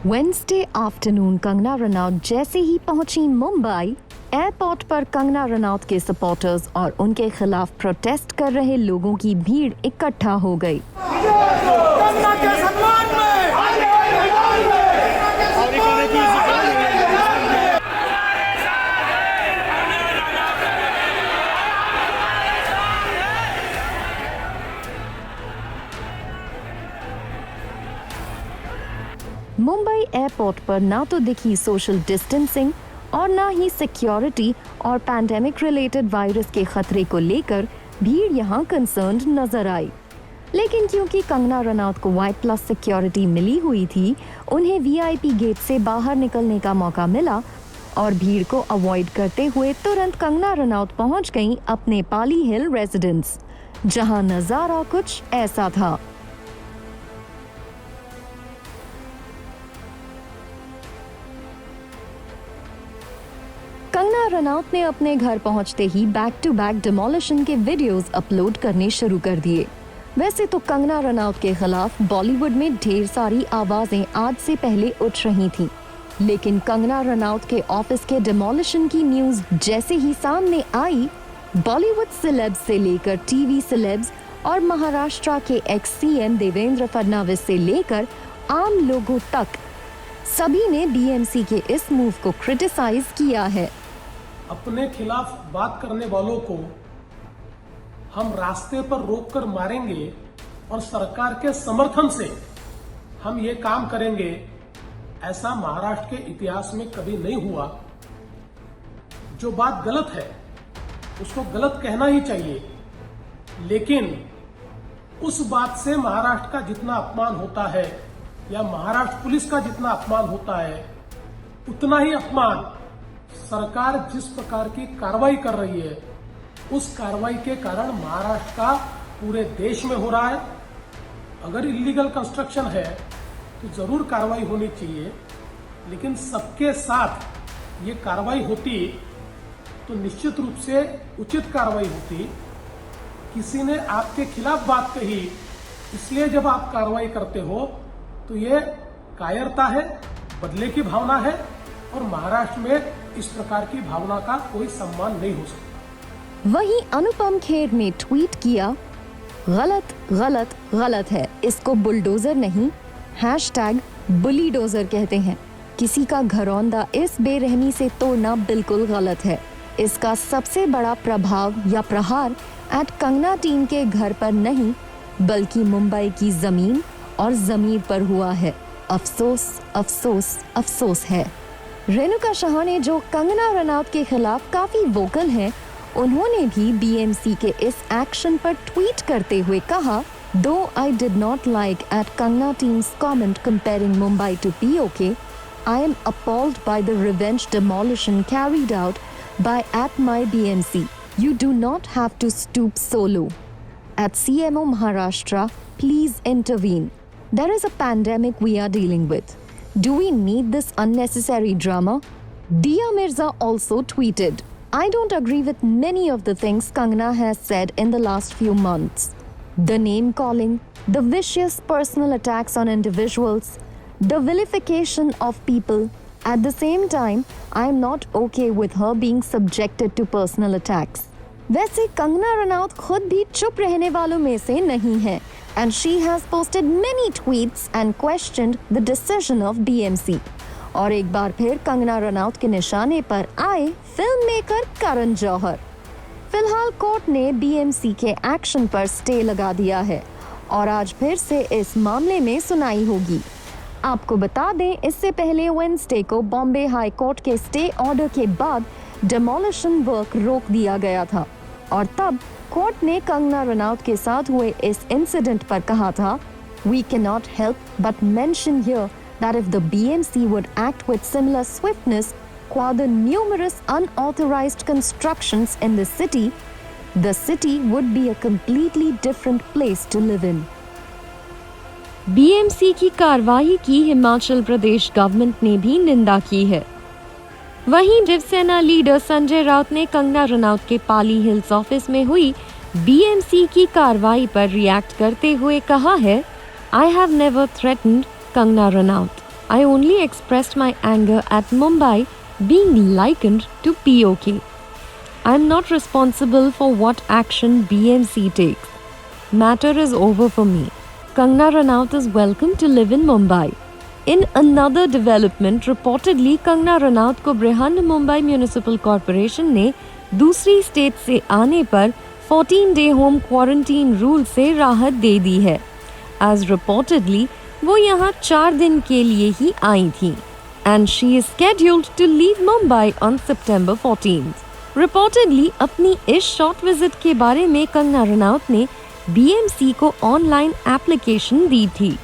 Wednesday afternoon Kangana Ranaut जैसे ही पहुंची Mumbai, airport पर कंगना रनौत के सपोर्टर्स और उनके खिलाफ प्रोटेस्ट कर रहे लोगों की भीड़ इकट्ठा हो गई। कंगना के सम्मान में मुंबई एयरपोर्ट पर ना तो दिखी सोशल डिस्टेंसिंग और ना ही सिक्योरिटी और पैंडेमिक रिलेटेड वायरस के खतरे को लेकर भीड़ यहाँ कंसर्न्ड नजर आई। लेकिन क्योंकि कंगना रनौत को वाइट प्लस सिक्योरिटी मिली हुई थी, उन्हें वीआईपी गेट से बाहर निकलने का मौका मिला और भीड़ को अवॉइड करते हुए तुरंत कंगना रनौत पहुंच गईं अपने पाली हिल रेजिडेंस, जहां नजारा कुछ ऐसा था। कंगना रनौत ने अपने घर पहुंचते ही बैक टू बैक डिमोलिशन के वीडियोस अपलोड करने शुरू कर दिए। वैसे तो कंगना रनौत के खिलाफ बॉलीवुड में ढेर सारी आवाजें आज से पहले उठ रही थीं, लेकिन कंगना रनौत के ऑफिस के डिमोलिशन की न्यूज जैसे ही सामने आई, बॉलीवुड सेलेब्स से लेकर टीवी सेलेब्स और महाराष्ट्र के एक्स सीएम देवेंद्र फडणवीस से लेकर आम लोगों तक सभी ने बीएमसी के इस मूव को क्रिटिसाइज किया है। अपने खिलाफ बात करने वालों को हम रास्ते पर रोककर मारेंगे और सरकार के समर्थन से हम ये काम करेंगे, ऐसा महाराष्ट्र के इतिहास में कभी नहीं हुआ। जो बात गलत है उसको गलत कहना ही चाहिए, लेकिन उस बात से महाराष्ट्र का जितना अपमान होता है या महाराष्ट्र पुलिस का जितना अपमान होता है, उतना ही अपमान सरकार जिस प्रकार की कार्रवाई कर रही है उस कार्रवाई के कारण महाराष्ट्र का पूरे देश में हो रहा है। अगर इलीगल कंस्ट्रक्शन है तो जरूर कार्रवाई होनी चाहिए, लेकिन सबके साथ ये कार्रवाई होती तो निश्चित रूप से उचित कार्रवाई होती। किसी ने आपके खिलाफ बात कही, इसलिए जब आप कार्रवाई करते हो तो ये कायरता है, बदले की भावना है, और महाराष्ट्र में इस प्रकार की भावना का कोई सम्मान नहीं हो सकता। वहीं अनुपम खेर ने ट्वीट किया, गलत गलत गलत है, इसको बुलडोजर नहीं #बुलीडोजर कहते हैं। किसी का घरौंदा इस बेरहमी से तोड़ना बिल्कुल गलत है। इसका सबसे बड़ा प्रभाव या प्रहार एट कंगना टीम के घर पर नहीं बल्कि मुंबई की जमीन और जमीर पर हुआ है। अफसोस अफसोस अफसोस है। रेणुका शाह ने जो कंगना रनौत के खिलाफ काफी वोकल हैं, उन्होंने भी बीएमसी के इस एक्शन पर ट्वीट करते हुए कहा, though I did not like at Kangana team's comment comparing Mumbai to POK, I am appalled by the revenge demolition carried out by at my BMC. You do not have to stoop so low. At CMO Maharashtra, please intervene. There is a pandemic we are dealing with. Do we need this unnecessary drama? Dia Mirza also tweeted, I don't agree with many of the things Kangana has said in the last few months. The name calling, the vicious personal attacks on individuals, the vilification of people. At the same time, I am not okay with her being subjected to personal attacks. वैसे कंगना रनौत खुद भी चुप रहने वालों में से नहीं है, and she has posted many tweets and questioned the decision of BMC. और एक बार फिर कंगना रनौत के निशाने पर आए फिल्म मेकर करण जौहर। फिलहाल कोर्ट ने BMC के एक्शन पर स्टे लगा दिया है और आज फिर से इस मामले में सुनाई होगी। आपको बता दें, इससे पहले वेडनेसडे को बॉम्बे हाई कोर्ट के स्टे ऑर्डर के बाद डेमोलिशन वर्क रोक दिया गया था और तब कोर्ट ने कंगना रनौत के साथ हुए इस इंसिडेंट पर कहा था, We cannot help but mention here that if the BMC would act with similar swiftness qua the numerous unauthorized constructions in the city would be a completely different place to live in. BMC की कार्रवाई की Himachal Pradesh government ने भी निंदा की है। वहीं Shiv Sena leader Sanjay Raut ने कंगना रनौत के पाली हिल्स ऑफिस में हुई बीएमसी की कार्रवाई पर रिएक्ट करते हुए कहा है, I have never threatened Kangna Ranaut. I only expressed my anger at Mumbai being likened to POK. I am not responsible for what action BMC takes. Matter is over for me. Kangana Ranaut is welcome to live in Mumbai. In another development, reportedly Kangana Ranaut को Brihan Mumbai municipal corporation ने दूसरी state से आने पर 14-day home quarantine rule से राहत दे दी है। As reportedly, वो यहाँ 4 दिन के लिए ही आई थी and she is scheduled to leave Mumbai on September 14th. Reportedly, अपनी इस शॉर्ट विजिट के बारे में कंगना रनौत ने BMC को ऑनलाइन एप्लीकेशन दी थी।